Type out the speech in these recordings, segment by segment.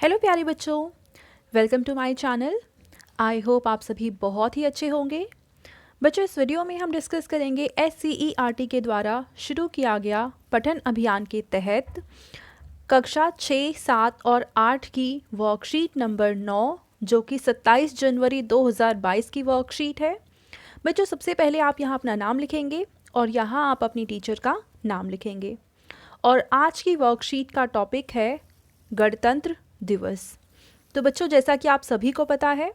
Hello प्यारे बच्चों, welcome to my channel. I hope आप सभी बहुत ही अच्छे होंगे। बच्चों, इस वीडियो में हम डिस्कस करेंगे SCERT के द्वारा शुरू किया गया पठन अभियान के तहत कक्षा 6, 7 और 8 की वर्कशीट नंबर 9 जो कि 27 जनवरी 2022 की वर्कशीट है। बच्चों, सबसे पहले आप यहाँ अपना नाम लिखेंगे और यहाँ आप अपनी टीचर का नाम लिखेंगे। और आज की वर्कशीट का टॉपिक है गणतंत्र दिवस। तो बच्चों, जैसा कि आप सभी को पता है,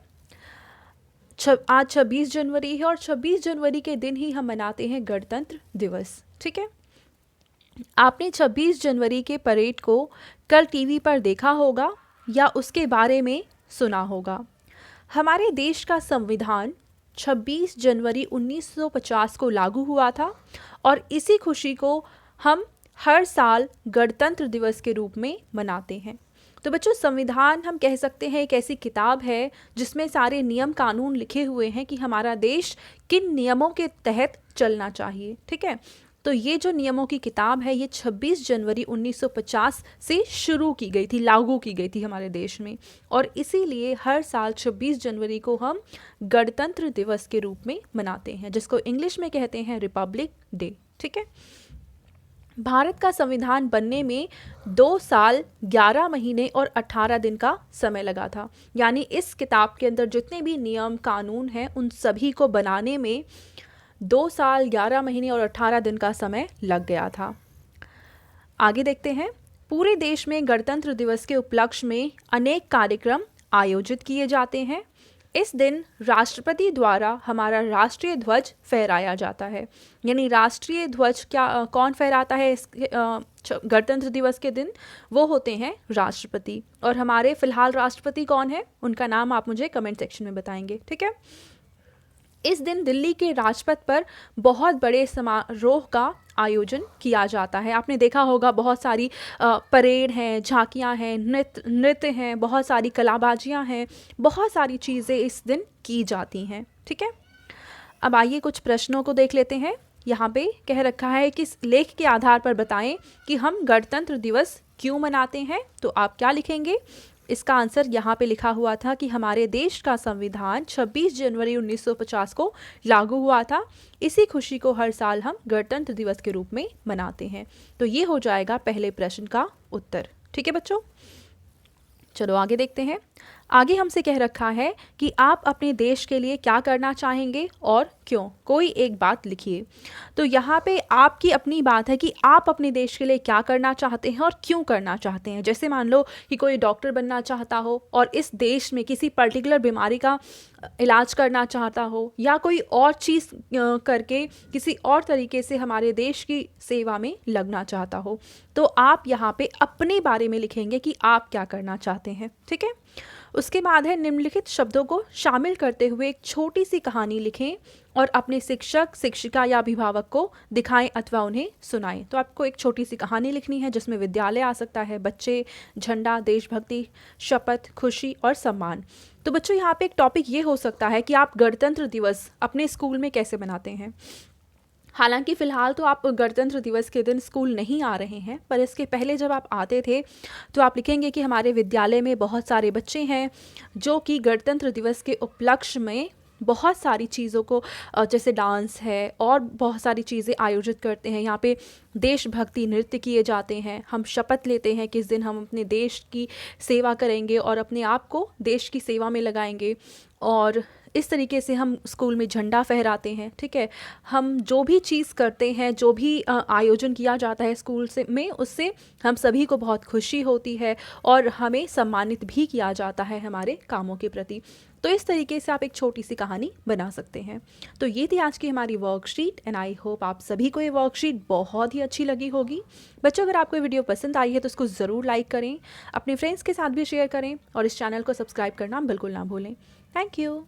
आज 26 जनवरी है और 26 जनवरी के दिन ही हम मनाते हैं गणतंत्र दिवस। ठीक है, आपने 26 जनवरी के परेड को कल टीवी पर देखा होगा या उसके बारे में सुना होगा। हमारे देश का संविधान 26 जनवरी 1950 को लागू हुआ था और इसी खुशी को हम हर साल गणतंत्र दिवस के रूप में मनाते हैं। तो बच्चों, संविधान हम कह सकते हैं एक ऐसी किताब है जिसमें सारे नियम कानून लिखे हुए हैं कि हमारा देश किन नियमों के तहत चलना चाहिए। ठीक है, तो ये जो नियमों की किताब है ये 26 जनवरी 1950 से शुरू की गई थी, लागू की गई थी हमारे देश में, और इसीलिए हर साल 26 जनवरी को हम गणतंत्र दिवस के रूप में मनाते हैं, जिसको इंग्लिश में कहते हैं रिपब्लिक डे। ठीक है, भारत का संविधान बनने में 2 साल 11 महीने और 18 दिन का समय लगा था। यानी इस किताब के अंदर जितने भी नियम कानून हैं उन सभी को बनाने में 2 साल 11 महीने और 18 दिन का समय लग गया था। आगे देखते हैं। पूरे देश में गणतंत्र दिवस के उपलक्ष्य में अनेक कार्यक्रम आयोजित किए जाते हैं। इस दिन राष्ट्रपति द्वारा हमारा राष्ट्रीय ध्वज फहराया जाता है। यानी राष्ट्रीय ध्वज कौन फहराता है इस गणतंत्र दिवस के दिन? वो होते हैं राष्ट्रपति। और हमारे फिलहाल राष्ट्रपति कौन है, उनका नाम आप मुझे कमेंट सेक्शन में बताएंगे। ठीक है, इस दिन दिल्ली के राजपथ पर बहुत बड़े समारोह का आयोजन किया जाता है। आपने देखा होगा बहुत सारी परेड हैं, झांकियां हैं, नृत्य हैं, बहुत सारी कलाबाजियां हैं, बहुत सारी चीज़ें इस दिन की जाती हैं। ठीक है, अब आइए कुछ प्रश्नों को देख लेते हैं। यहाँ पे कह रखा है कि इस लेख के आधार पर बताएं कि हम गणतंत्र दिवस क्यों मनाते हैं। तो आप क्या लिखेंगे? इसका आंसर यहाँ पे लिखा हुआ था कि हमारे देश का संविधान 26 जनवरी 1950 को लागू हुआ था। इसी खुशी को हर साल हम गणतंत्र दिवस के रूप में मनाते हैं। तो ये हो जाएगा पहले प्रश्न का उत्तर। ठीक है बच्चों, चलो आगे देखते हैं। आगे हमसे कह रखा है कि आप अपने देश के लिए क्या करना चाहेंगे और क्यों। कोई एक बात लिखिए। तो यहाँ पे आपकी अपनी बात है कि आप अपने देश के लिए क्या करना चाहते हैं और क्यों करना चाहते हैं। जैसे मान लो कि कोई डॉक्टर बनना चाहता हो और इस देश में किसी पर्टिकुलर बीमारी का इलाज करना चाहता हो, या कोई और चीज़ करके किसी और तरीके से हमारे देश की सेवा में लगना चाहता हो, तो आप यहाँ पे अपने बारे में लिखेंगे कि आप क्या करना चाहते हैं। ठीक है, उसके बाद है निम्नलिखित शब्दों को शामिल करते हुए एक छोटी सी कहानी लिखें और अपने शिक्षक, शिक्षिका या अभिभावक को दिखाएं अथवा उन्हें सुनाएं। तो आपको एक छोटी सी कहानी लिखनी है जिसमें विद्यालय आ सकता है, बच्चे, झंडा, देशभक्ति, शपथ, खुशी और सम्मान। तो बच्चों, यहाँ पे एक टॉपिक ये हो सकता है कि आप गणतंत्र दिवस अपने स्कूल में कैसे मनाते हैं। हालांकि फ़िलहाल तो आप गणतंत्र दिवस के दिन स्कूल नहीं आ रहे हैं, पर इसके पहले जब आप आते थे तो आप लिखेंगे कि हमारे विद्यालय में बहुत सारे बच्चे हैं जो कि गणतंत्र दिवस के उपलक्ष्य में बहुत सारी चीज़ों को जैसे डांस है और बहुत सारी चीज़ें आयोजित करते हैं। यहाँ पे देशभक्ति नृत्य किए जाते हैं। हम शपथ लेते हैं कि इस दिन हम अपने देश की सेवा करेंगे और अपने आप को देश की सेवा में लगाएंगे, और इस तरीके से हम स्कूल में झंडा फहराते हैं। ठीक है, हम जो भी चीज़ करते हैं, जो भी आयोजन किया जाता है स्कूल से में, उससे हम सभी को बहुत खुशी होती है और हमें सम्मानित भी किया जाता है हमारे कामों के प्रति। तो इस तरीके से आप एक छोटी सी कहानी बना सकते हैं। तो ये थी आज की हमारी वर्कशीट एंड आई होप आप सभी को ये वर्कशीट बहुत ही अच्छी लगी होगी। बच्चों, अगर आपको ये वीडियो पसंद आई है तो इसको ज़रूर लाइक करें, अपने फ्रेंड्स के साथ भी शेयर करें और इस चैनल को सब्सक्राइब करना बिल्कुल ना भूलें। Thank you.